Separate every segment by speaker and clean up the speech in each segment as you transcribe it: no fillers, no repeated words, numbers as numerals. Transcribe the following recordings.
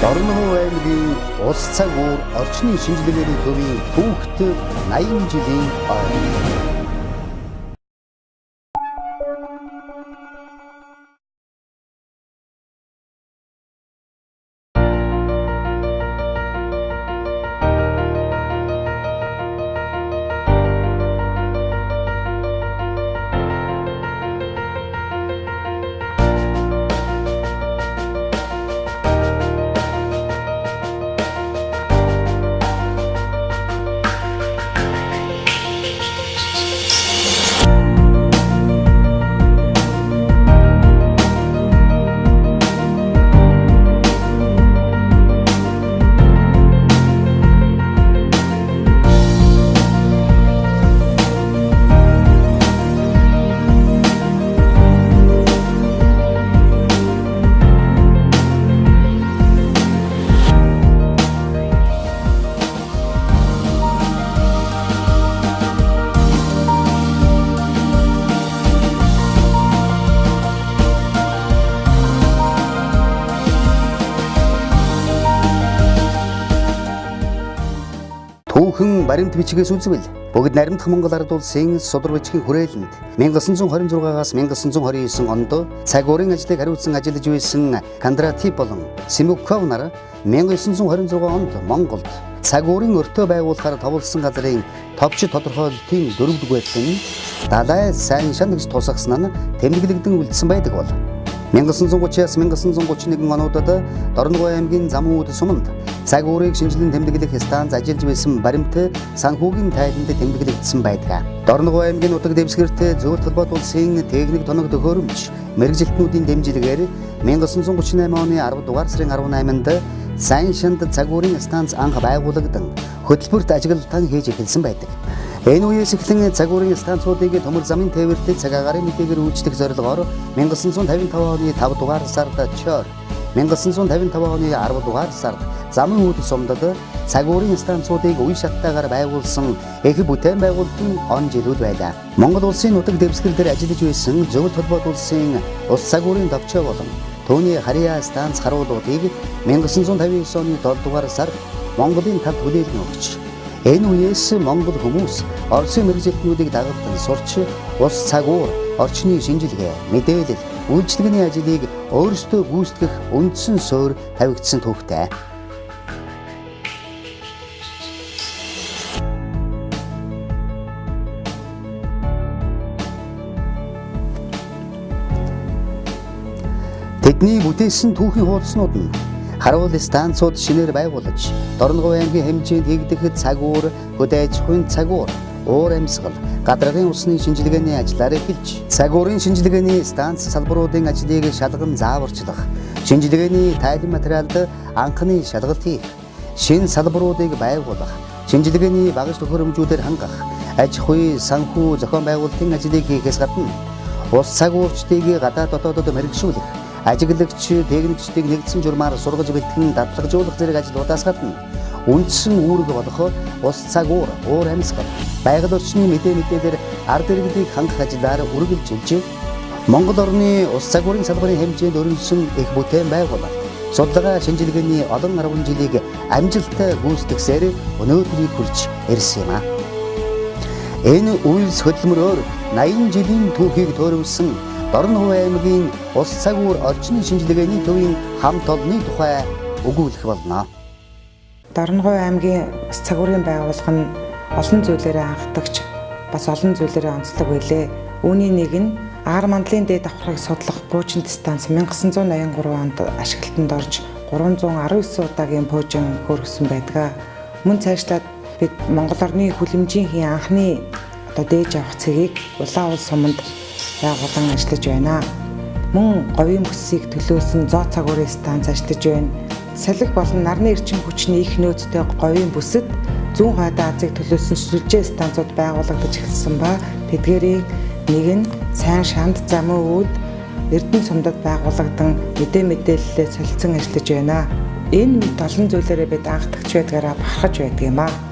Speaker 1: Dornogovi аймгийн улс цаг уур орчны шинжилгээний төвийн түүхт 80 жилийн ойр. Түүхэн баримт бичгээс үзвэл бүгд наримдах Монгол ард улсын судар бичгийн хүрээлэнд 1926-аас 1929 онд цаг уурын ажлыг хариуцсан ажиллаж байсан Кондратий болон Симуков нар 1926 онд Монголд цаг уурын өртөө байгуулахаар товлсон газрын товч тодорхойлолтын 4-р байлдан далай сайн шан гэж тусгасан нь тэмдэглэгдэн үлдсэн байдаг бол 1930-аас 1931 онуудад Dornogovi аймгийн замууд суманд цаг уурыг шинжилэн тэмдэглэх станц ажиллаж байсан баримт санхүүгийн тайланд тэмдэглэгдсэн байдаг. Dornogovi аймгийн нутаг дэвсгэрт зөвлөлт холбоот улсын техник тоног төхөөрөмж мэрэгжилтнүүдийн дэмжлэгээр 1938 оны 10 дугаар сарын 18-нд сайн шанд цаг уурын станц анх байгуулагдсан хөтөлбөрт ажиглалтан хийж эхэлсэн байдаг. Энэ үеэс эхлэн цаг уурын станцуудыг төмөр замын тээвэрт цаг агаарын мэдээгээр үйлчлэх зорилгоор 1955 оны 5 дугаар сард Чор, 1955 оны 10 дугаар сард замын үүд сумдад цаг уурын станцуудыг үе шаттайгаар байгуулсан их бүтээн байгуулалтын он жилүүд байлаа. Монгол улсын нутаг дэвсгэр дээр ажиллаж байсан зөвлөлт холбоот улсын ус цаг уурын товчоо болон түүний харьяа станц харуулуудыг 1959 оны 7 дугаар сард Монголын тавд хүлээлгэн өгч энэ үеэс Монгол хүмүүс Оросын мэргэжилтнүүдийг дагавдан сурч ус цаг уур орчны шинжилгээ, мэдээлэл, үйлчлэгээний ажлыг өөрсдөө гүйцэтгэх үндсэн суурь тавигдсан түүхтэй. Тэдний бүтээсэн түүхийн хуудаснууд нь харуул станцууд шинээр байгуулж, Dornogovi аймгийн хэмжээнд хийгдэх цаг уур, хөдөө аж ахуйн цаг уур, уур амьсгал, гадаргын усны шинжилгээний ажлаар эхэлж, цаг уурын шинжилгээний станц салбаруудын ажлыг шалган зааварчлах, шинжилгээний тайлан материалд анхны шалгалт хийх, шинэ салбаруудыг байгуулах, шинжилгээний багаж төхөөрөмжүүдээр хангах, аж ахуй санхүү зохион байгуулалтын ажлыг хийхээс гадна ус цаг уурчдыг гадаад дотоодод мэргэшүүлэх, ажиглагч техникчдийг нэгдсэн журмаар сургаж бэлтгэн дадлагжуулах зэрэг ажлуудаас гадна үндсэн үүрэг болох ус цаг уур, уур амьсгал, байгаль орчны мэдээлэлээр ард иргэдийг хангах ажлаар үргэлжилж Монгол орны ус цаг уурын салбарын хэмжээнд өрнөсөн их бүтээн байгуулалт, судалгаа шинжилгээний олон 10 жилийг амжилттай гүйцэтгсээр өнөөдрийг хүрч ирсэн юм а. Энэ үйлс хөдөлмөрөөр 80 жилийн түүхийг төөрөвсөн Dornogovi аймгийн ус цаг уур орчны шинжилгээний төвийн хамт олонны тухай өгүүлэх болно.
Speaker 2: Dornogovi аймгийн ус цаг уурын байгууллага нь олон зүйлээрээ анхдагч бас олон зүйлээрээ онцлог байлээ. Үүний нэг нь агаар мандлын дээд давхрыг судлах буужинт станц 1983 онд ашиглалтанд орж 319 удаагийн буужин хөргсөн байдаг. Мөн цаашлаад бид Монгол орны хүлэмжийн анхны дээж авах цэгийг улаан улс суманд байгуулан ажиллаж байна. Мөн говийн бүсийг төлөөсөн зоо цаг уурын станц ажиллаж байна. Салхи болон нарны эрчим хүчний их нөөцтэй говийн бүсэд зүүн хойд Азийг төлөөсөн сүлжээ станцууд байгуулагдаж эхэлсэн ба тэдгээрийн нэг нь сайн шанд замын үүд Эрдэнэ сумдад байгуулагдсан мэдээ мэдээлэлээ солилцсон ажиллаж байна. Энэ мэт олон зүйлээрээ бид анхдагч байдгаараа бахархаж байдаг юм аа.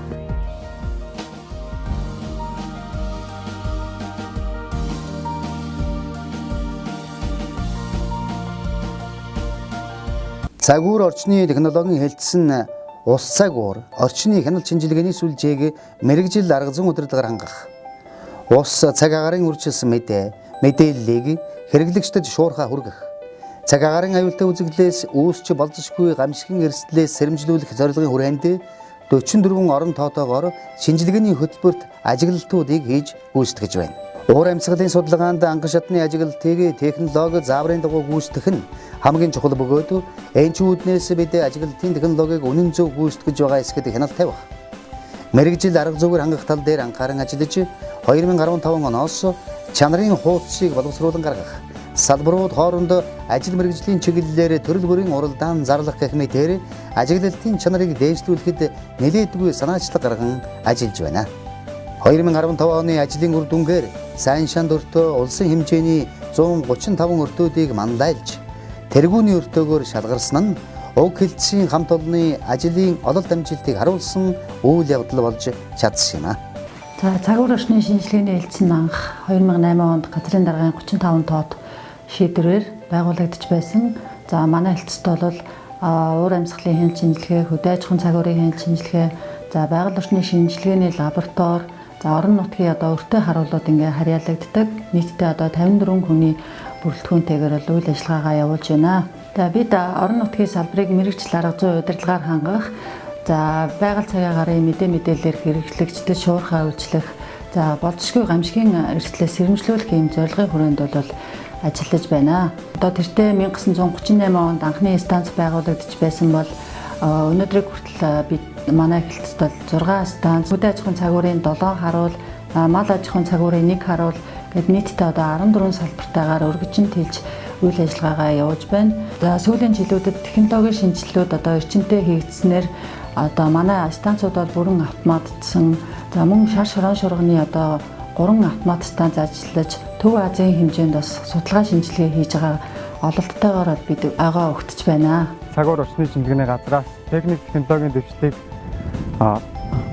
Speaker 1: Цагуур орчны технологийн хэлтсэн ус цагуур орчны хяналт шинжилгээний сүлжээг мэрэгжил арга зүйн удирдлагаар хангах. Ус цаг агарын үржилсэн мэдээллийг хэрэглэгчдэд шуурхаа хүргэх. Цаг агарын аюултай үзэгдлээс үүсч болзошгүй гамшигын эрсдлээс сэрэмжлүүлэх зорилгын хүрээнд 44 орон тоотоогоор шинжилгээний хөтөлбөрт ажиглалтуудыг хийж гүйцэтгэж байна. Уур амьсгалын судалгаанд анган шатны ажиглалтыг технологи зааврын дагуу гүйцэтгэх нь хамгийн чухал бөгөөд энчүүднээс бид ажиглалтын технологиг үнэн зөв гүйцэтгэж байгаа эсэхэд хяналт тавих. Мэргэжил арга зүгээр хангах тал дээр анхааран ажиллаж 2015 оноос чанарын хуудсыг боловсруулан гаргах. Салбарууд хоорондоо ажил мэргэжлийн чиглэлээр төрөл бүрийн уралдаан зарлах гэх мэтээр ажиглалтын чанарыг дээшлүүлэхэд нэлээдгүй санаачлаг гарган ажиллаж байна. 2015 оны ажлын үр дүнгээр сайн шанд өртөө улсын хэмжээний 135 өртөөдийг мандайлж тэргүүний өртөөгөөр шалгарсан нь уг хэлтсийн хамт олонны ажлын ололт амжилтыг харуулсан үйл явдал болж чадсан юм а.
Speaker 3: За цагуур орчны шинжилгээний хэлтсэн анх 2008 онд газрын даргын 35 тоод шийдвэрээр байгуулагдаж байсан. За манай хэлтсэд бол уур амьсгалын хяналт шинжилгээ, хөдөө аж ахуйн цагуурын хяналт шинжилгээ, за байгаль орчны шинжилгээний лаборатори, за орон нутгийн өртөө харуулууд ингээ харьяалагддаг. Нийтдээ 54 хүний бүрэлдэхүүнтэйгээр үйл ажиллагаагаа явуулж байна. За бид орон нутгийн салбарыг мэрэгжил арга зүйн удирдлагаар хангах, за байгаль цагийн агарын мэдээлэлээр хэрэглэгчдэд шуурхаа үйлчлэх, за болзошгүй гамшигын эрсдлээс сэрэмжлүүлэх ийм зорилгын хүрээнд бол ажиллаж байна. Тэртээ 1938 онд анхны станц байгуулагдаж байсан бол өнөөдрийг хүртэл бид манай хэлтсэд бол 6 станц, хөдөө аж ахуйн цагуурын 7 харуул, мал аж ахуйн цагуурын 1 харуул гэд нийтдээ 14 салбартаагаар өргөжин тэлж үйл ажиллагаагаа явуулж байна. За сүүлийн жилүүдэд технологийн шинжилэлүүд эрчимтэй хийгдснээр манай станцууд бол бүрэн автоматжсан. За мөн шар шорон шурганы 3 автомат станц ажиллаж Төв Азийн хэмжээнд бас судалгаа шинжилгээ хийж байгаа ололттойгоор бид агаа өгтөж байна.
Speaker 4: Цагуур орчны шинжилгээний газраас техник технологийн дэвшлиг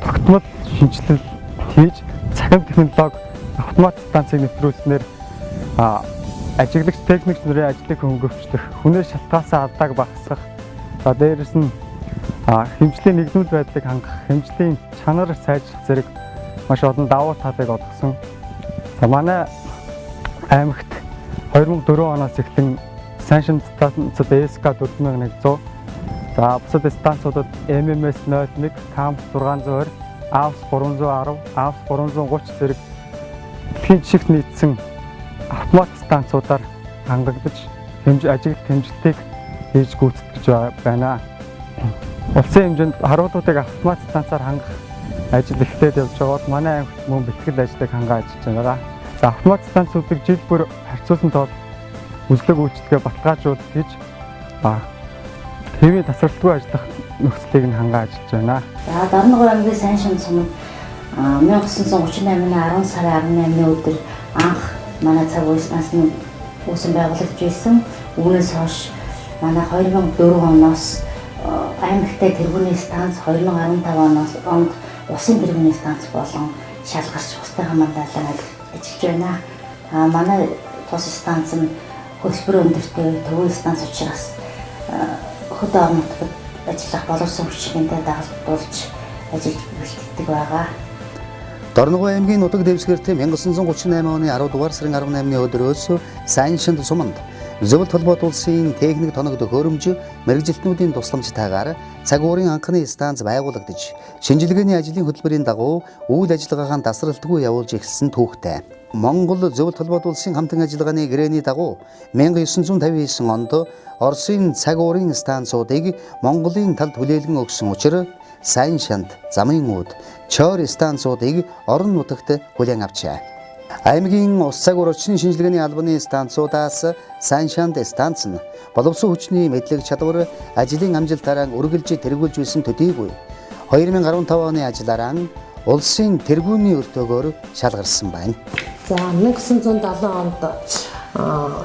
Speaker 4: тогтмол шинжилэл хийж цахим технологи автомат станцыг нэвтрүүлснээр ажиглагч техникч нарын ажлыг хөнгөвчлөх, хүнээс шалтгаалсан алдааг багасгах, за дээрэс нь хэмжлэлийн нэгдмэл байдлыг хангах, хэмжлийн чанар сайжрах зэрэг маш олон давуу талыг олгосон. За манай аймагт 2004 оноос эхлэн саншин станцууд ЭСК 4100, за бусад станцуудад ММС 01, КАМ 620, АВС 310, АВС 330 зэрэг дэлхийн жишгт нийцсэн автомат станцуудаар хангагдаж ажиглалт хэмжилтийг хийж гүйцэтгэж байна. Улсын хэмжээнд харуулуудыг автомат станцаар хангах ажил эхлээд явж байгаа бол манай аймагт мөн бэлтгэл ажлыг хангаа ажиллаж байгаа. За автомат станцуудыг жил бүр харьцуулсан тул үзлэг үйлчлэгээ баталгаажуулалт хийж хэвийн тасралтгүй ажиллах нөхцөлийг нь хангаа ажиллаж байна.
Speaker 5: За Дорногови аймгийн сайн шин сумд 1938 оны 10 сарын 18-ны өдөр анх манай цагуурын станцны үүсэн байгуулагдж байсан. Үүнээс хойш манай 2004 оноос аймагтай тэргүүний станц, 2015 онд усын тэргүүний станц болон шалгарч бусдын хамгаалалаар ажиллаж байна. Манай тус станц нь хөтөлбөр өндөртэй төвийн станц учраас хөдөө орон нутгад ажиллах боловсон хүчинтэй дагалдуулж ажиллаж бэлтгэдэг байгаа.
Speaker 1: Дорногови аймгийн нутаг дэвсгэрт 1938 оны 10 дугаар сарын 18-ны өдрөөс сайн шинд суманд зөвлөлт холбоотуулсан техник тоног төхөөрөмж мэрэгжилтнүүдийн тусламжтайгаар цагуурын анхны станц байгуулагдаж шинжилгээний ажлын хөтөлбөрийн дагуу үйл ажиллагаагаа тасралтгүй явуулж эхэлсэн түүхтэй. Монгол зөвлөлт холбоотуулсан хамтан ажиллагааны гэрээний дагуу 1959 онд Оросын цагуурын станцуудыг Монголын талд хүлээлгэн өгсөн учраас сайн шанд, замын үүд, чойр станцуудыг орон нутагт хүлээн авчээ. Аймгийн ус цагуур орчны шинжилгээний албаны станцуудаас сайн шанд станц нь боловсон хүчний мэдлэг чадвар ажлын амжилтаараа үргэлж тэргүүлж байсан төдийгүй 2015 оны ажлаараа улсын тэргүүний өртөөгөөр шалгарсан байна.
Speaker 6: За 1970 онд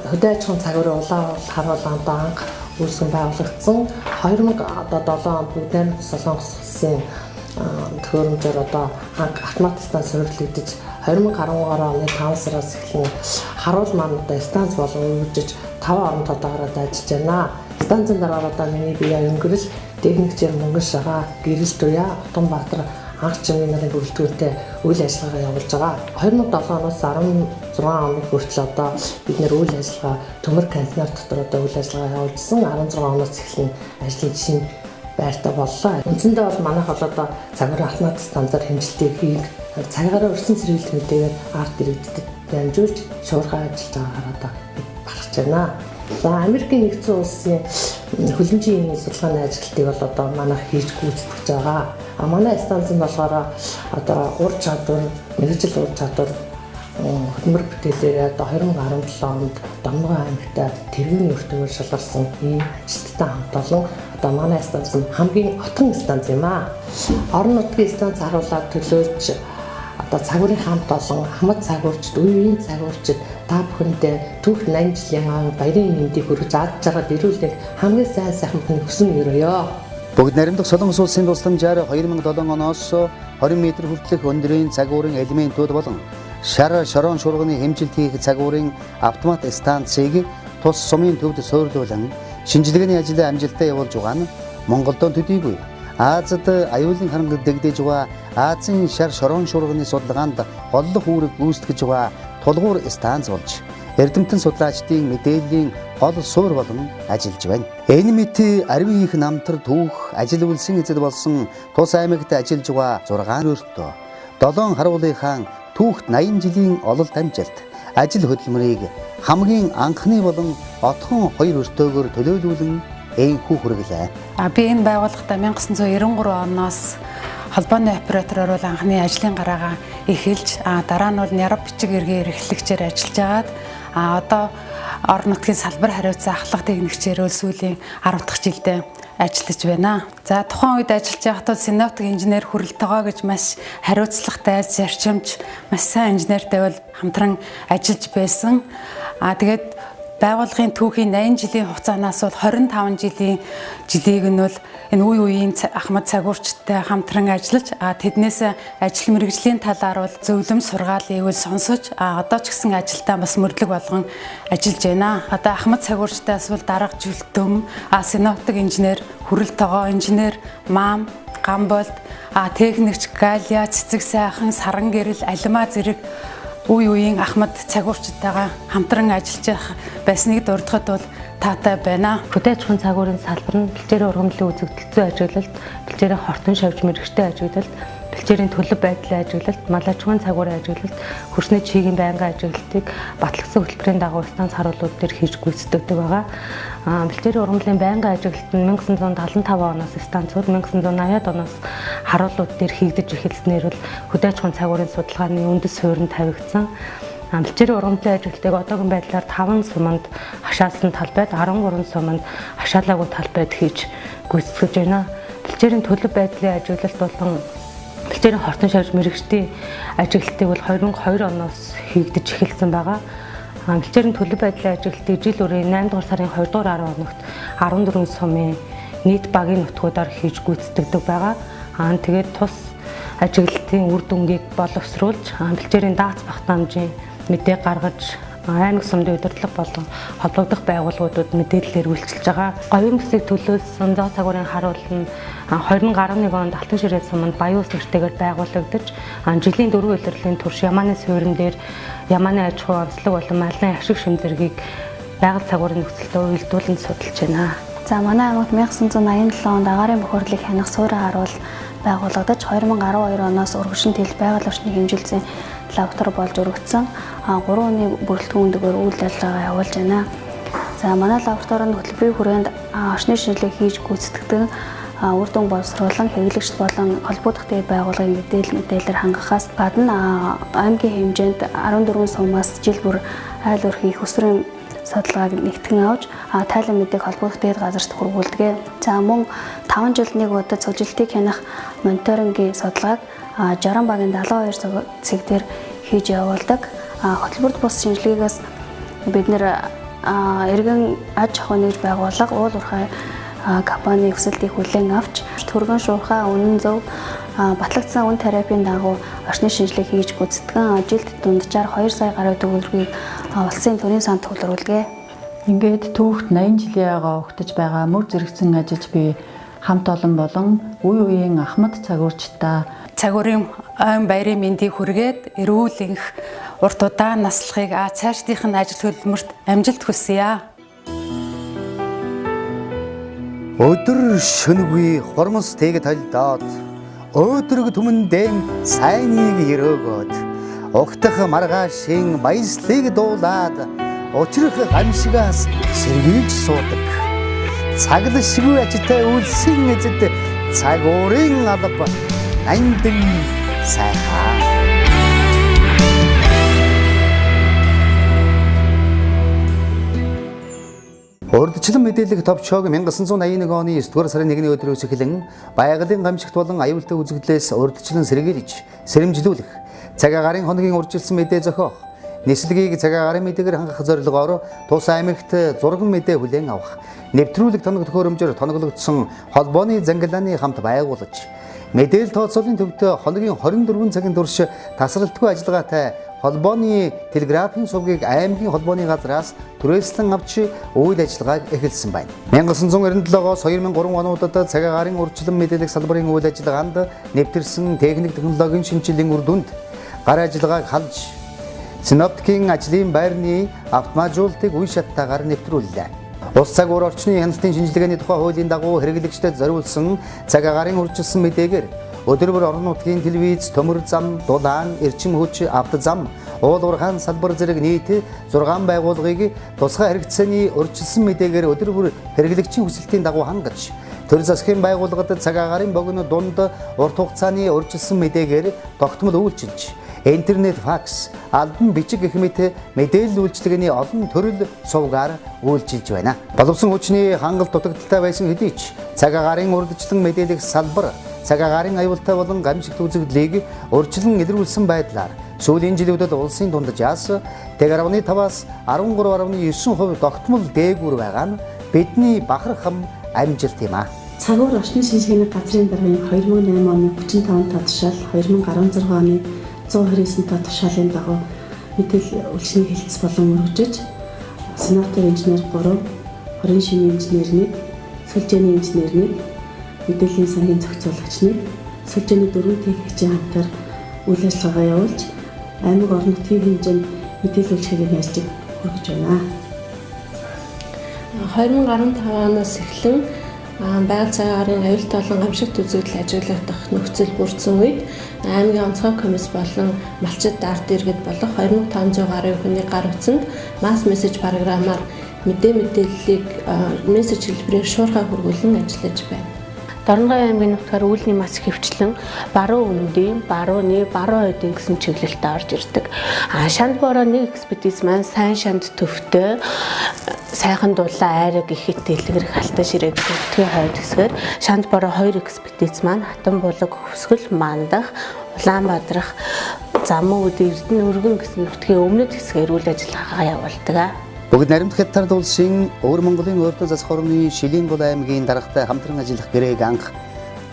Speaker 6: хөдөө аж ахуйн цагуурын улаан харуулганд анх үүсгэн байгуулагдсан. 2007 онд бүгдээр Солонгос улсын төхөөрөмжөөр автомат станц суурилагдаж 2013 оны 5 сараас эхлэн харуул маань станц болон үргэлжиж 5 орон тодорхойлоод ажиллаж байна. станцын дараа одоо миний бие өнгөрөл техникчээр Мөнгөшага гэрэл туяа Утганбаатар анх чимгийн нарын бүрэлдэхүүнтэй үйл ажиллагаа явуулж байгаа. 2007 оноос 16 оны хүртэл одоо бид нэр үйл ажиллагаа төмөр контейнер дотор одоо үйл ажиллагаа явуулсан. 16 оноос эхлэн ажлын шинэ байртаа боллоо. Үндсэндээ бол манайх бол одоо цагаан автомат станцаар хэмжилтийг хийх, цагаараа өрсөн сэргийлт мэдээгээр арт иргэдэд дамжуулж шуурхай ажиллаж байгаагаар одоо багтж байна. За Америкийн нэгдсэн улсын хөлбөмбөгийн судалгааны ажилтныг бол одоо манайх хийж гүйцэтгэж байгаа. Манай станцнд болохоор одоо ур чадвар, мэргэжил ур чадвар хөтөлбөр бүтээлээр одоо 2017 онд Домногов аймагта тэргийн өртөгөөр шалгарсан ийм ажилтнтай хамт олон одоо манай станц нь хамгийн отгон станц юм аа. Орон нутгийн станц харуулаад төлөөлж одоо цагуурын хамт олон хамт цагуурчд, үеийн цагуурчд та бүхэндээ түүх 80 жилийн баярын мэндийг хүргэж ад жаргал ирүүлэх хамгийн сайн сайхныг хүсэн өрөөё.
Speaker 1: Бүгд найрамдах Солонгос улсын тусламжаар 2007 оноос 20 м хүртэлх өндрийн цагуурын элементүүд болон шорон шуурганы хэмжилт хийх цагуурын автомат станцыг тус сумын төвд суурилуулан шинжилгээний ажил амжилттай явуулж байгаа нь Монголдо төдийгүй Азад аюулын харангад дэгдэж байгаа Азийн шорон шуурганы судалгаанд голлох үүрэг гүйцэтгэж байгаа тулгуур станц болж эрдэмтэн судлаачдын мэдээллийн гол суур болон ажиллаж байна. Энэ мэт Арвин их намтар түүх ажил үйлсэн эзэд болсон тус аймагт ажиллаж байгаа 6 өртөө 7 харуулынхаа түүхт 80 жилийн ололт амжилт ажил хөдөлмөрийг хамгийн анхны болон отхон 2 өртөөгөөр төлөөлүүлэн энхүү хүргэлээ.
Speaker 7: Би энэ байгууллагата 1993 оноос холбооны оператороор бол анхны ажлын гараагаа эхэлж дараа нь бол нярав бичиг эргээр эрхлэгчээр ажиллаж агаад одоо орон нутгийн салбар хариуцсан ахлах техникчээр сүүлийн 10 дахь жилдээ ажиллаж байна. За тухайн үед ажиллаж байхдаа синоптик инженер хүрэлтойгоо гэж маш хариуцлагатай, зарчимч, маш сайн инженертэй бол хамтран ажиллаж байсан. Тэгээд байгууллагын түүхийн 80 жилийн хугацаанаас бол 25 жилийг нь бол энэ үе үеийн ахмад цагуурчтай хамтран ажиллаж тэднээс ажил мэргэжлийн талаар бол зөвлөм сургаалыг үл сонсож одоо ч гэсэн ажилдаа бас мөрдлөг болгон ажиллаж байна. Одоо ахмад цагуурчтаас бол дарга жүлтөм, синоптик инженер, хүрэл тогоо инженер, мам, гамболт, техникч, галия, цэцэг сайхан, саран гэрэл, алима зэрэг үе үеийн ахмад цагуурчтайгаа хамтран ажиллаж байсныг дурдахад бол таатай байна.
Speaker 8: Хөдөө аж ахуйн цагуурын салбар нь бэлчээрийн ургамлын үзэгдэлцэн ажиглалт, бэлчээрийн хортон шавж мэрэгчтэй ажиглалт, бэлчээрийн төлөв байдлын ажиглалт, мал аж ахуйн цагуурын ажиглалт, хөрсний чигийн байнгын ажиглалтыг батлагдсан хөтөлбөрийн дагуу станц харуулууд дээр хийж гүйцэтгэдэг байгаа. Бэлчээрийн ургамлын байнгын ажиглалт нь 1975 оноос станцууд 1980-ад оноос харуулууд дээр хийгдэж эхэлснээр бол хөдөө аж ахуйн цагуурын судалгааны үндэс суурь нь тавигдсан. Бэлчээрийн ургамлын ажиглалтыг одоогийн байдлаар 5 суманд хашаасан талбайд 13 суманд хашаалаагүй талбайд хийж гүйцэтгэж байна. Бэлчээрийн төлөв байдлын ажиглалт болон бэлчээрийн хортон шавж мэрэгчдийн ажиглалтыг бол 2002 оноос хийгдэж эхэлсэн байгаа. Бэлчээрийн төлөв байдлын ажиглалтыг жил үрийн 8 дугаар сарын 2 дугаар 10 хоногт 14 сумын нийт багийн нутгуудаар хийж гүйцэтгэдэг байгаа. Тэгээд тус ажиглалтын үр дүнгийг боловсруулж бэлчээрийн даац багтаамжийн мэдээ гаргаж аймаг сумдын удирдлага болон холбогдох байгууллагуудад мэдээлэлээр үйлчилж байгаа. Говийн бүсийг төлөөлсөн зоо цагуурын харуул нь 2011 онд Алтан ширээ суманд баян ус нэртэйгээр байгуулагдаж жилийн 4 улирлын турш Ямааны суурин дээр Ямааны аж ахуй онцлог болон малын ашиг шимзэргийг байгаль цагуурын нөхцөлтөд уялдуулан судалж байна.
Speaker 9: За манай аймагт 1987 онд агаарын бохирлыг хянах суурин харуул байгуулагдаж 2012 оноос урагшин тэл байгаль орчныг хэмжилсэн лаборатори болж өргөгдсөн 3 оны бүрэлдэхүүнээр үйл ажиллагаа явуулж байна. За манай лабораторид хөтөлбөрийн хүрээнд орчны шинжилгээ хийж гүйцэтгэдэг үр дүн боловсруулан хэвлэгч болон холбогдох дээд байгууллагын мэдээлэлээр хангахаас гадна аймгийн хэмжээнд 14 сумаас жил бүр айл өөр хийх өсвөрийн судалгааг нэгтгэн авч тайлан мэдээг холбогдох дээд газарт хүргүүлдэг. За мөн 5 жилд нэг удаа цогцлтыг хянах мониторингийн судалгааг 60 багийн 72 цэг дээр хийж явуулдаг. Хөтөлбөрт бус шинжилгээгээс бид нэр эргэн аж ахуйн нэгж байгууллага уул уурхай компани өсөлтийг хүлээн авч түргэн шуурхай үнэн зөв батлагдсан үн терапийн дагуу орчны шинжилгээ хийж гүйцэтгэн жилд дунджаар 2 сая гаруй төгрөгийг улсын төрийн санд төвлөрүүлгээ.
Speaker 3: Ингээд түүхт 80 жилийн ага огтж байгаа мөр зэрэгцэн ажиллаж буй хамт олон болон үе үеийн ахмад цагуурчтай
Speaker 7: Цагуурын ойн баярын мэндийг хүргээд эрүүл энх урт удаан наслахыг цаашдынх нь ажил хөдөлмөрт амжилт хүсье.
Speaker 1: Өдөр шөнөгүй хормос тэгэд толдоод өөдрөг түмэн дэм сайныг өрөөгөөд огтх маргаашийн баяслыг дуулаад учрах гамшигаас сэргийлж суудаг. Цаглшгүй ажтай үлсэн эзэд цагуурын алба нандин сайхан. Урдчлан мэдээлэл товчоог 1981 оны 9 дугаар сарын 1-ний өдрөөс эхлэн байгалийн гамшигт болон аюултай үзэгдлээс урдчлан сэргийлж, сэрэмжлүүлэх, цаг агарын хоногийн урьдчилсан мэдээ зохиох, нислэгийг цаг агарын мэдээгээр хангах зорилгоор тус аймагт зурган мэдээ хүлээн авах, нэвтрүүлэг тоног төхөөрөмжөөр тоноглогдсон холбооны зангилааны хамт байгуулж, мэдээлэл тооцоолын төвд хоногийн 24 цагийн турш тасралтгүй ажиллагаатай холбооны телеграфын сувгийг аймгийн холбооны газраас түрээслэн авч үйл ажиллагааг эхэлсэн байна. 1997-оос 2003 онуудад цаг агарын урьдчилан мэдээлэх салбарын үйл ажиллагаанд нэвтэрсэн техник технологийн шинжилгээний үр дүнд гар ажиллагааг халж синоптикийн ажлын байрны автоматжуулалтыг үе шаттайгаар нэвтрүүллээ. Ус цаг ур орчны хяналтын шинжилгээний тухай хуулийн дагуу хэрэглэгчдэд зориулсан цаг агарын урьдчилсан мэдээгээр өдөр бүр орон нутгийн телевиз, төмөр зам, дулаан, эрчим хүч, авто зам, уул уурхайн салбар зэрэг нийт 6 байгууллагыг тусгай хэрэгцээний урьдчилсан мэдээгээр өдөр бүр хэрэглэгчийн хүсэлтийн дагуу хангаж, төр засгийн байгууллагад цаг агарын богино дунд урт хугацааны урьдчилсан мэдээгээр тогтмол үйлчилж, интернет, факс, албан бичиг гэх мэт мэдээлэл үйлчилгээний олон төрөл сувгаар үйлчилж байна. Боловсон хүчний хангалт дутагдaltaй байсан хэдий ч цаг агарын урьдчилан мэдээлэх салбар цаг агарын аюултай болон гамшигт үзэгдлийг урьдчилан илрүүлсэн байдлаар сүүлийн жилүүдэд улсын дунджаас 5.5-аас 13.9% тогтмол дээгүүр байгаа нь бидний бахархам амжилт юм а.
Speaker 10: Цагуур орчны шинжилгээний газрын даргын 2008 оны 35 тоо тушаал 2016 оны 129 тоо тушаалын дагуу мэдээлэл үйлчилгээний хэлтс болон өргөжж сенатор инженер 3, хорийн шинийн инженер 1, сүлжээний инженер 1, мэдээллийн сангийн зохицуулагч 1, сүлжээний 4 техникчийн хамтаар үйл ажиллагаа явуулж аймаг орон нутгийн хэмжээнд мэдээлэл үйлчилгээний ажлыг хүргэж байна.
Speaker 6: 2015 оноос эхлэн байгаль цаг агарын аюултай болон гамшигт үзэгдэл ажиглагдах нөхцөл бүрдсэн үед аймгийн онцгой комисс болон малчид ард иргэд болох 2500 гаруй хүний гар утсанд масс мессеж програмаар мэдээллийг мессеж хэлбэрээр шуурхай хүргүүлэн ажиллаж байна.
Speaker 8: Дорногови аймгийн нутгаар үүлний мас хөвчлэн баруун өндийн, барууны, баруун ойдын гэсэн чиглэлд орж ирдэг. Шанд бороо нэг экспедиц маань сайн шанд төвтэй сайхан дулаан айраг ихэд дэлгэрэх алтай ширээг төвтгийн хойд хэсгээр шанд бороо 2 экспедиц маань хатан булаг хөвсгөл мандах Улаанбаатарх замууд Эрдэнэ өргөн гэсэн нутгийн өмнөд хэсгээр үйл ажиллагаагаа явуулдаг.
Speaker 1: Бүгд наримт хятад улсын Өвөр Монголын Урд засах орны Шилийн гол аймгийн даргатай хамтран ажиллах гэрээг анх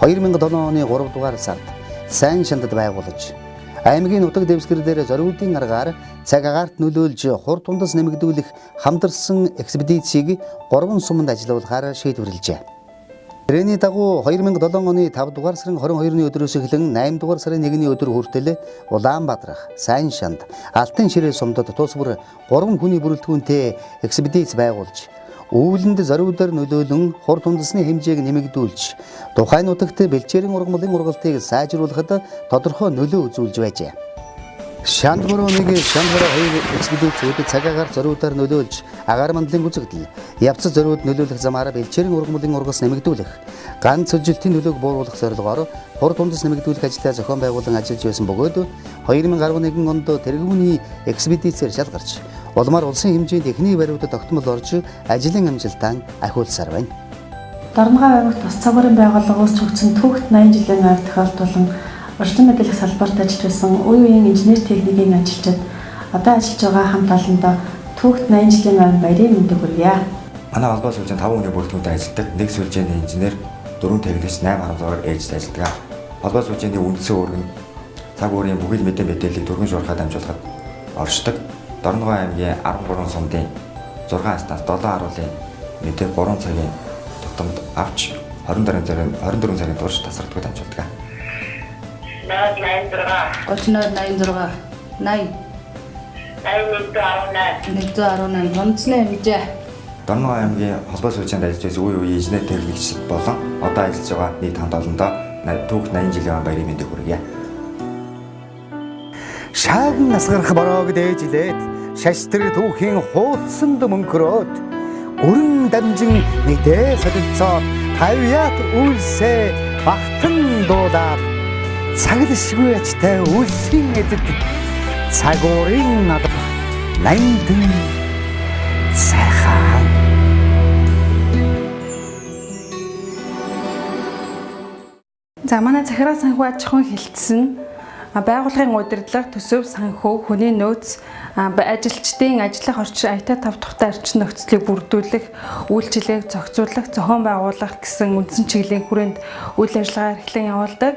Speaker 1: 2007 оны 3 дугаар сард сайн шандад байгуулж аймгийн нутаг дэвсгэр дээр зориултын аргаар цаг агаарт нөлөөлж хур тундас нэмэгдүүлэх хамтарсан экспедицийг 3 суманд ажиллуулахаар шийдвэрлэжээ. Тэрний дагуу 2007 оны 5 дугаар сарын 22-ны өдрөөс эхлэн 8 дугаар сарын 1-ний өдөр хүртэл Улаанбаатарх, Сайн шанд, Алтан ширээ сумдад тус бүр 3 хүний бүрэлдэхүүнтэй экспедиц байгуулж, үүлэнд зориулаар нөлөөлөн хур тундасны хэмжээг нэмэгдүүлж, тухайн нутагт бэлчээрийн ургамлын ургалтыг сайжруулахад тодорхой нөлөө үзүүлж байжээ. Шанд бороо 1, шанд бороо 2 экспедицүүд цаг агаар зориулаар нөлөөлж, агаар мандлын үзэгдэл, явцад зориуд нөлөөлөх замаараа бэлчээрийн ургамлын ургас нэмэгдүүлэх, ганц сөлжилтийн нөлөөг бууруулах зорилгоор хур тундас нэмэгдүүлэх ажилдаа зохион байгуулан ажиллаж байсан бөгөөд 2011 онд тэргүүний экспедицээр шалгарч, улмаар улсын хэмжээнд эхний бариудад тогтмол орж ажлын амжилтаа ахиулсаар байна.
Speaker 11: Дорногови аймагт бас цагуурын байгууллага үүсч өгсөн түүхт 80 жилийн ойр тохиолдуулан урьдчилан мэдээлэх салбарт ажиллаж байсан үе үеийн инженер техникийн ажилчид одоо ажиллаж байгаа хамт олондоо түүхт 80 жилийн ойр баярын мэндийг хүргье.
Speaker 12: Манай холбоо сүлжээнд 5 хүний бүрэлдэхүүнтэй ажилладаг, 1 сүлжээний инженер, 4 техникч, 8 хамтлагаар ээлжид ажилладаг. Холбоо сүлжээний үндсэн өргөн цаг уурын бүхэл мэдээллийг түргэн шуурхай дамжуулахад оршдог. Дорногови аймгийн 13 сумдын 6 станц 7 харуулын мэдээ 3 цагийн тутамд авч 24 цагийн турш тасралтгүй дамжуулдаг.
Speaker 13: 38 118 онцны хэмжээ.
Speaker 12: Дорногови аймгийн холбоо сүлжээнд ажиллаж байсан үе үеийн инженер техникчид болон одоо ажиллаж байгаа нийт хамт олондоо түүх 80 жилийн баярын мэндийг хүргье.
Speaker 1: Шааган асгарах бороог дээжлээд шаштрын түүхийн хуудсанд мөнхрөөд өрн дамжин мэдээ солилцоод тавьяат үлсээ багтан дуулаад цаглшгүй ачтай үлсийн эзэд цагуурын алба нандин сайхан.
Speaker 11: За манай захираа санхүү аж ахуйн хилцэн байгууллагын удирдлага, төсөв, санхүү, хүний нөөц, ажилчдын ажиллах орчин аятаа тав тухтай орчин нөхцөлийг бүрдүүлэх, үйлчилгээг зохицуулах, зохион байгуулах гэсэн үндсэн чиглэлийн хүрээнд үйл ажиллагаа эрхлэн явуулдаг.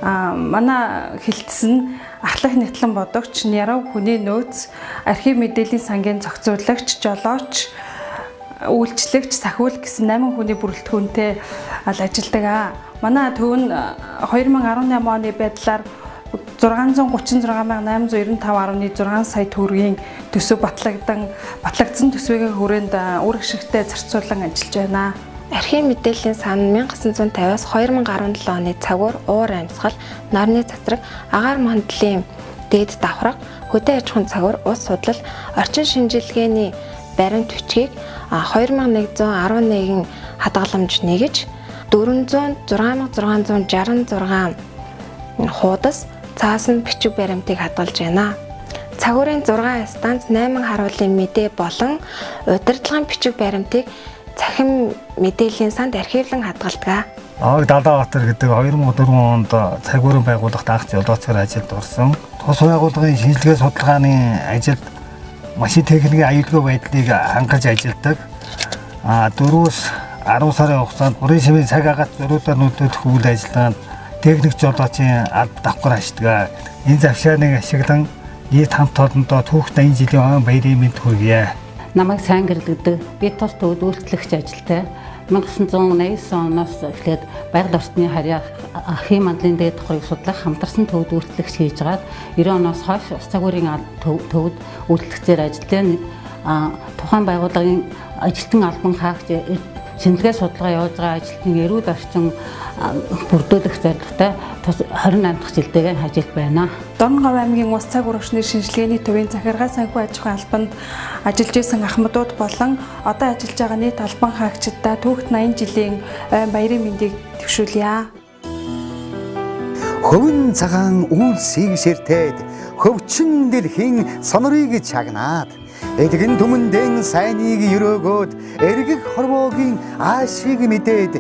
Speaker 11: Манай хилцэн ахлах нятлан бодогч, нярав хүний нөөц, архив мэдээллийн сангийн зохицуулагч, жолооч, үйлчлэгч, сахиул гэсэн 8 хүний бүрэлдэхүүнтэй ажилладаг. Манай төв нь 2018 оны байдлаар 636,895.6 сая төгрөгийн төсөв батлагдсан төсвийн хүрээнд үр ашигтай зарцуулан ажиллаж байна.
Speaker 14: Архив мэдээллийн сан 1950-аас 2017 оны цагуур, уур амьсгал, нарны цацраг, агаар мандлын дээд давхраг, хөдөө аж ахуйн цагуур, ус судлал, орчин шинжилгээний баримт бичгийг 2111 хадгаламж нэгж 406,666 хуудас цаасан бичиг баримтыг хадгалж байна. Цагуурын 6 станц 8 харуулын мэдээ болон удирдлагын бичиг баримтыг цахим мэдээллийн санд архивлан хадгалдаг.
Speaker 15: Далаабаатар гэдэг 2004 онд цагуурын байгууллагт анх жолоочоор ажилд орсон. Тус байгууллагын шинжилгээ судалгааны ажилд машин техникийн аюулгүй байдлыг хангаж ажилладаг. 4-өөс 10 сарын хугацаанд бүрийн шимийн цаг агац зөрүүлээр нөлөөлөх үйл ажиллагаанд техник жолоочийн аль давхар ашигладаг. Энэ завшааныг ашиглан нийт хамт олондоо түүх 80 жилийн он баярын мэнд хүргье.
Speaker 3: Намайг сайн гэрлэгдэг. Би тус төвд үйлчлэгч ажилтай. 1989 оноос эхлээд байгаль орчны харьяа архив мандлын дээд давхрыг судлах хамтарсан төвд үйлчлэгч хийж гаад 90 оноос хойш ус цагуурын төвд үйлчлэгчээр ажилладаг. Тухайн байгууллагын ажилтан албан хаагч шинжилгээ судалгаа явуулж байгаа ажилтны эрүүл орчин бүрдүүлэх зорилготой 28 дахь жилдээ ажиллаж байна.
Speaker 11: Дорногови аймгийн ус цаг урагшны шинжилгээний төвийн захиргаа санхүү аж ахуйн албанд ажиллаж исэн ахмадууд болон одоо ажиллаж байгаа нийт албан хаагчдаа түүхт 80 жилийн баярын мэндийг төвшүүлье.
Speaker 1: Хөвөн цагаан үйлсийг ширтээд хөвчин дэлхийн сонорыг чагнаад эдгэн түмэндэн сайныг өрөөгөөд эргэх хорвоогийн аашийг мэдээд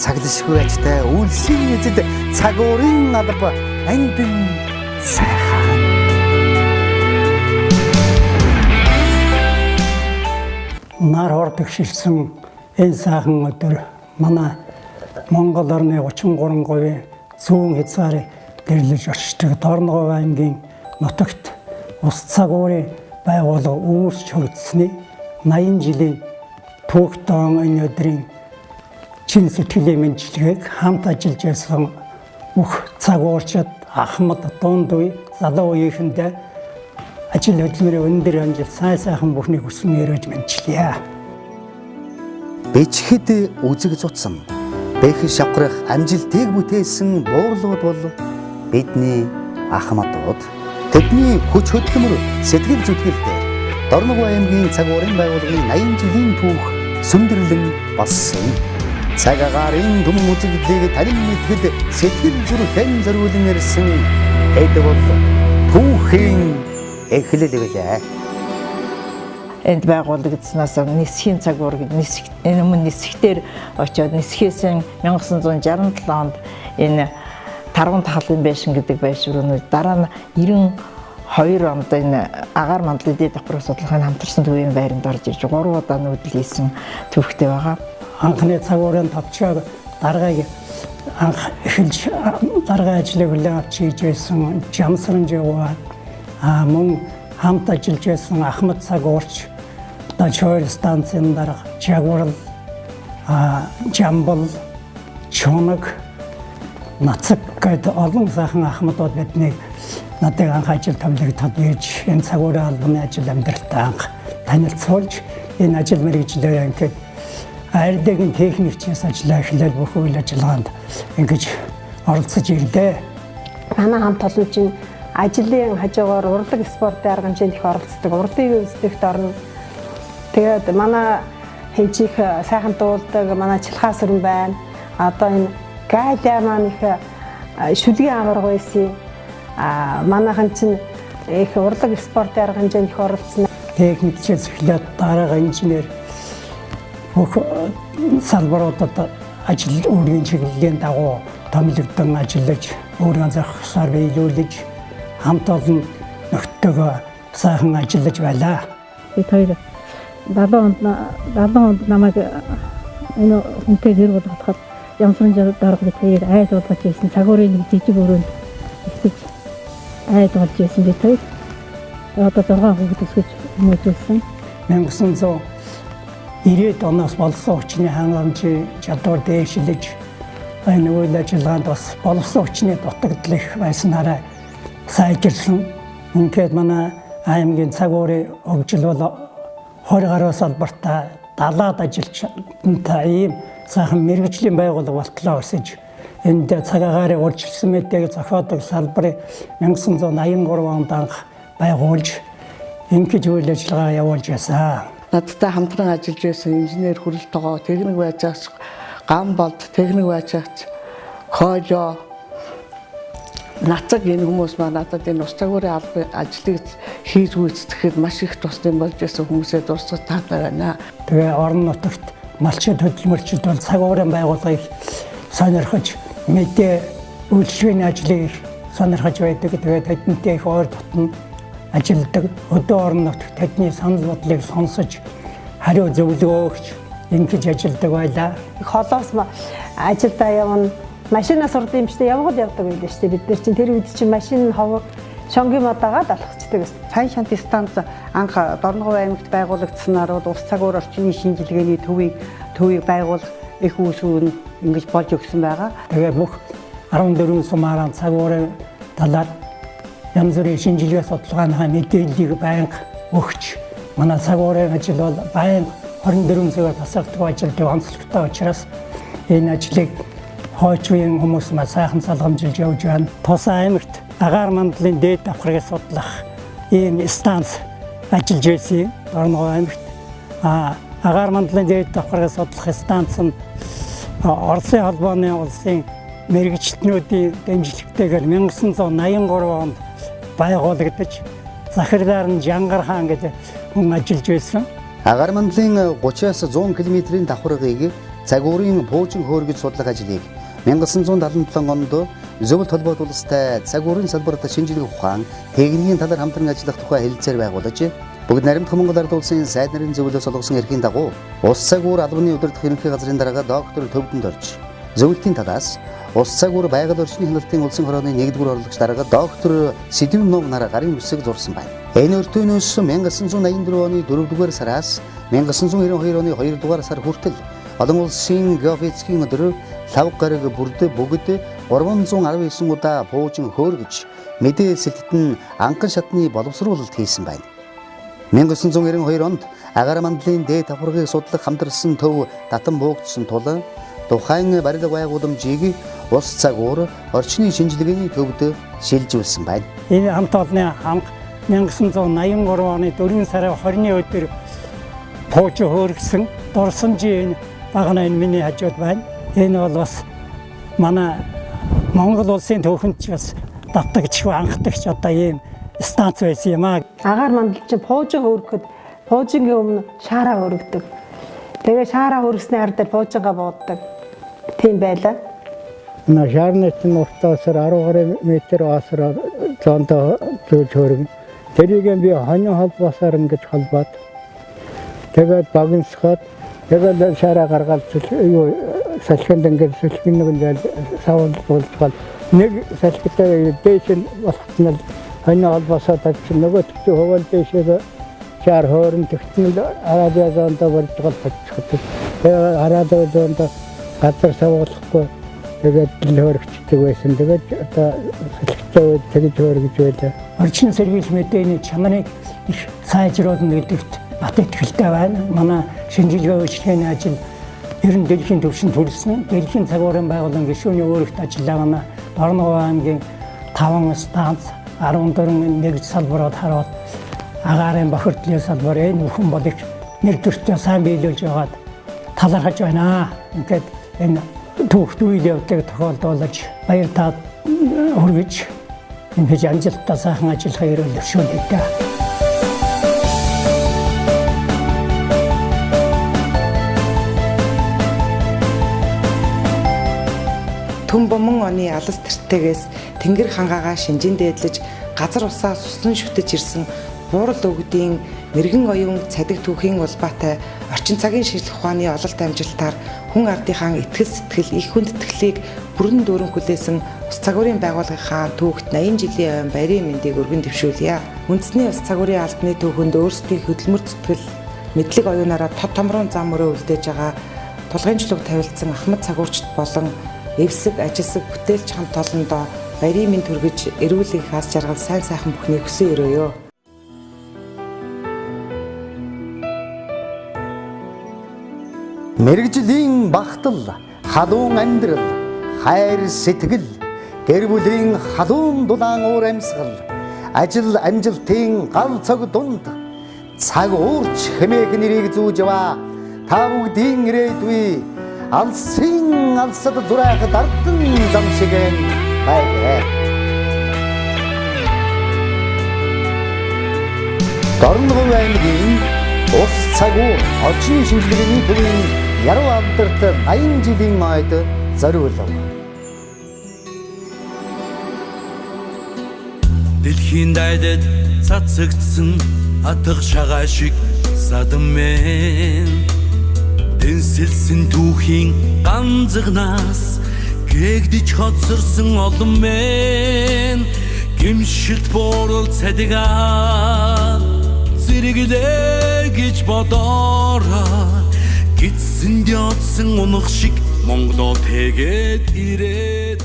Speaker 1: цаглшгүй ачтай үйлсийн эзэд цагуурын алба нандин сайхан.
Speaker 16: Нар хордог шилсэн энэ сайхан өдөр манай Монгол орны 33% зүүн хязгаарыг дэрлэж очдог Дорногови аймгийн нутагт ус цагуурын байгууллага үүсч хүртсэний 80 жилийн түүхтэн энэ өдрийн чин сэтгэлийн мэндчилгээг хамт ажиллаж байсан бүх цагуурчид ахмад дунд үе залуу үеийнхэндээ ажил хөдөлмөрийн өндөр амжилт сайхан бүхнийг хүсэн өрөөж мэндчилье.
Speaker 1: Бичгэд үзэг зутсан бэх шавхрах амжилтыг бүтээсэн буурлууд бол бидний ахмадууд. Тэдний хүч хөдөлмөр сэтгэл зүтгэлээр Дорногови аймгийн цагуурын байгууллагын 80 жилийн түүх сүндэрлэн болсон. Цаг агаарын дүм үзэгдлийг танин мэдгэд сэтгэл зүрхэн зориулан ирсэн эд бол түүхийн эхлэл билээ.
Speaker 17: Энд байгуулагдсанаас нисхийн цагуур нисэх өмнө нисэхтэр очиод нисхээс 1967 онд энэ тарган тахлын байшин гэдэг байшин дараа нь 92 онд энэ агаар мандлын дээд давхрыг судлахын хамтарсан төвийн байранд орж ирж 3 удаа нүүдэл хийсэн түүхтэй байгаа.
Speaker 16: Анхны цагуурын товчоог даргаыг анх эхэлж даргын ажлыг хүлээн авч хийж байсан Жамсран Жаваа мөн хамт ажиллаж байсан Ахмад цагуурч одоо чойр станцын дарга Жагварл, Жамбал, Чоног, Нацаг гэдэг олон сайхан ахмадууд бидний надад анх ажил томилогдоход ирж энэ цагуурын албаны ажил амьдралтай анх танилцуулж энэ ажил мэргэжлээ ингээд аялдагын техникчээс ажиллаа эхлээл бүх үйл ажиллагаанд ингэж оролцож ирлээ.
Speaker 18: Манай хамт олончин ажлын хажуугаар урлаг спортын арга хэмжээнд их оролцдог. Урлагийг үздэхт орно. Тэгээд манай хэмжих сайхан дуулдаг, манай Чихлахаа сүрэн байна. Одоо энэ гайла маань их шүлгийн аварга байсан. Манайхан чинь их урлаг спортын арга хэмжээнд их оролцсон.
Speaker 16: Техникчээс эхлээд дараагаа инженер бүх салбаруудад ажил өөрийн чиглэлийн дагуу томилогдсон ажиллаж өөрийн зохисоор биелүүлж хамт олон нөхдөдөө сайхан ажиллаж байлаа.
Speaker 19: Бид хоёр 70 онд намайг энэ хүнтэй гэр болгоход Ямсрын дарга бид хоёр айл болгож ирсэн. Цагуурын нэг жижиг өрөөнд ихэж айл болж ирсэн бид хоёр. Одоо 6 хүүхэд өсгөж хүмүүжүүлсэн.
Speaker 16: 1990 оноос болсон хүчний хангамжийн чадвар дээшлэж энэ үйл ажиллагаанд бас боловсон хүчний дутагдал их байснараа сайжирсан. Ингээд манай аймгийн цагуурын хөгжил бол 20 гаруй салбартаа далаад ажилчтай ийм сайхан мэргэжлийн байгууллага болтлоо өсөж энд цагаагаар урьдчилсан мэдээ зохиодог салбарыг 1983 онд анх байгуулж ингэж үйл ажиллагаа явуулж байсан.
Speaker 20: Надтай хамтран ажиллаж байсан инженер хүрэл тогоо, техник байж аач, гам болд, техник байж аач, хожо, нацаг энэ хүмүүс маань надад энэ ус цагуурын албан ажлыг хийж гүйцэтгэхэд маш их тусдын болж байсан хүмүүсээ дурсаж таатай байна.
Speaker 16: Тэгээ орон нутагт малчид хөдөлмөрчид бол цагуурын байгууллагыг сонирхож мэдээ үйлчлэгийн ажлыг сонирхож байдаг. Тэгээд тэднтэй их ойр дотно ажилладаг. Өдөө орон нутагт тэдний санал бодлыг сонсож хариу зөвлөгөө өгч ингэж ажилладаг байлаа.
Speaker 18: Их холоос ажилдаа явна. Машинаас урд юм штэ явгал явдаг байлаа штэ. Бид нар чинь тэр үед чинь машин ховор шонгийн модаагаад алхацдаг.
Speaker 21: Сайн шанти станц анх Дорногови аймагт байгуулагдсанаар бол ус цагуур орчны шинжилгээний төвийг байгуулах их үүсвэр ингэж болж өгсөн байгаа.
Speaker 16: Тэгээ бүх 14 сумаараа цагуурын талаар янз бүрийн шинжилгээ судалгааны мэдээллийг байнга өгч манай цагуурын ажил бол байнга 24 цагаар тасардаг ажилтны онцлогтой учраас энэ ажлыг хойчвын хүмүүс маань сайхан салгамжилж явж байна. Тус аймагт агаар мандлын дээд давхрыг судлах ийм станц ажиллаж байсан. Дорногови аймагт агаар мандлын дээд давхрыг судлах станц нь Оросын холбооны улсын мэргэжилтнүүдийн дэмжлэгтэйгээр 1983 онд байгуулагдаж захирлаар нь Жангар хаан гэдэг хүн ажиллаж байсан.
Speaker 1: Агаар мандлын 30-аас 100 км-ийн давхаргыг цагуурын пуужин хөөргөж судлах ажлыг 1977 онд зөвлөлт холбоот улстай цагуурын салбарт шинжилгээ ухаан техникийн талаар хамтран ажиллах тухай хэлэлцээр байгуулж бүгд найрамдах Монгол Ард улсын сайд нарын зөвлөлөөс олгосон эрхийн дагуу ус цагуур албаны удирдах ерөнхий газрын дарга доктор Төвдөнд орж зөвлөлтийн талаас ус цагуур байгаль орчны хяналтын улсын хорооны 1-р орлогч дарга доктор Сэдвэн Нуг нараа гарын үсэг зурсан байна. Энэ өртөөнөөс 1984 оны 4-р сараас 1992 оны 2-р сар хүртэл олон улсын геофизикийн өдөр 5 гариг бүрд бүгд 319 удаа пуужин хөөргөж мэдээ сэлтэд нь анхан шатны боловсруулалт хийсэн байна. 1992 онд агаар мандлын дээд давхаргыг судлах хамтарсан төв татан буугдсан тул тухайн барилга байгууламжийг ус цагуур орчны шинжилгээний төвд шилжүүлсэн байна.
Speaker 16: Энэ хамт олонны хамт 1983 оны 4 сарын 20-ны өдөр пуужин хөөргсөн дурсамжийн багна энэ миний хажууд байна. Энэ бол бас манай Монгол улсын төвхөнд ч бас давтагдчих анхдагч одоо ийм станц байсан юм аа.
Speaker 18: Агаар мандал чинь пуужин хөөргөхөд пуужингийн өмнө шаараа хөргөдөг. Тэгээ шаараа хөргөсний ар дээр пуужингаа бууддаг. Тийм байлаа.
Speaker 22: На шаарнатын уртаасаар 10 метр асар зондоо зөөж хөргөн. Тэрийг би хонин холбоосоор ингэж холбоод тэгээд багинсгаад тэгээд шаараа гаргаад салхинд ингэж салхин нэг савуулж нэг салхитай дээш нь болохтнал хонин холбоосоо тавьчих нөгөө төв хөвөл дээшээ чаар хоорон тэгтэл Арабиа зоонд болж байгаа болчиход. Тэгээ Арабиа зоонд газар савуулахгүй тэгээд хөөрөгчдөг байсан. Тэгээд одоо салхицаа үед тэгж хөөргөж байлаа.
Speaker 16: Орчин сэргийл мэдээний чанарыг их сайжруулна гэдэгт бат итгэлтэй байна. Манай шинжилгээ үйлчлэгээний ажил ер нь дэлхийн түвшинд хүрсэн. Дэлхийн цагуурын байгууллагын гишүүний өөрөгт ажиллаа манай Дорногови аймгийн 5 станц 14 нэг салбарууд харуул агаарын бохирдлын салбар энэ бүхэн болыг нэр төртөө сайн биелүүлж байгаад талархаж байна. Ингээд энэ түүхт үйл явдлыг тохиолдуулж баяр таад хүргэж ингэж амжилттай сайхан ажиллахыг эрүүл өвшөөлөе.
Speaker 2: Түн бомон оны алс тэртэгээс тэнгэр хангаагаа шинжин дээдлэж газар усаа суслан шүтэж ирсэн буурал өгдийн мэрэгэн оюун цадиг түүхийн улбаатай орчин цагийн шинжлэх ухааны ололт амжилтаар хүн ардынхаа итгэл сэтгэл их хүндэтгэлийг бүрэн дүүрэн хүлээсэн ус цагуурийн байгууллагынхаа түүхт 80 жилийн баярын мэндийг өргөн дэвшүүлье. Үндэсний ус цагуурийн албаны түүхэнд өөрсдийн хөдөлмөр зүтгэл мэдлэг оюунаараа тод томрон зам мөрөө үлдээж байгаа тулгынчлог тавилдсан ахмад цагуурчд болон эвсэг, ажилсаг, бүтээлч хамт олондоо баярын мэнд хүргэж эрүүлэх хас жаргал сайн сайхан бүхнийг хүсэн өрөөё.
Speaker 1: Мэргэжлийн багтал, халуун амьдрал, хайр сэтгэл, гэр бүлийн халуун дулаан уур амьсгал, ажил амжилтын гал цог дунд цаг уурч хэмээх нэрийг зүүж яваа та бүгдийн ирээдүй алсын алсад зурайх дардсан зам шиг байлаа. Дорногови аймгийн ус цагуур орчны шинжилгээний төвийн яруу алдарт 80 жилийн ойд зориулав.
Speaker 4: Дэлхийн дайдад цацагдсан атга шагаа шиг садан мэн Дэнсэлсэн түүхийн ганцгнаас гэгдэж хоцорсон олон мэн гимшилт буурал цадигаа зэрэглээ гэж бодороо гидсэнд ядсан унах шиг Монголоо тэгээд ирээд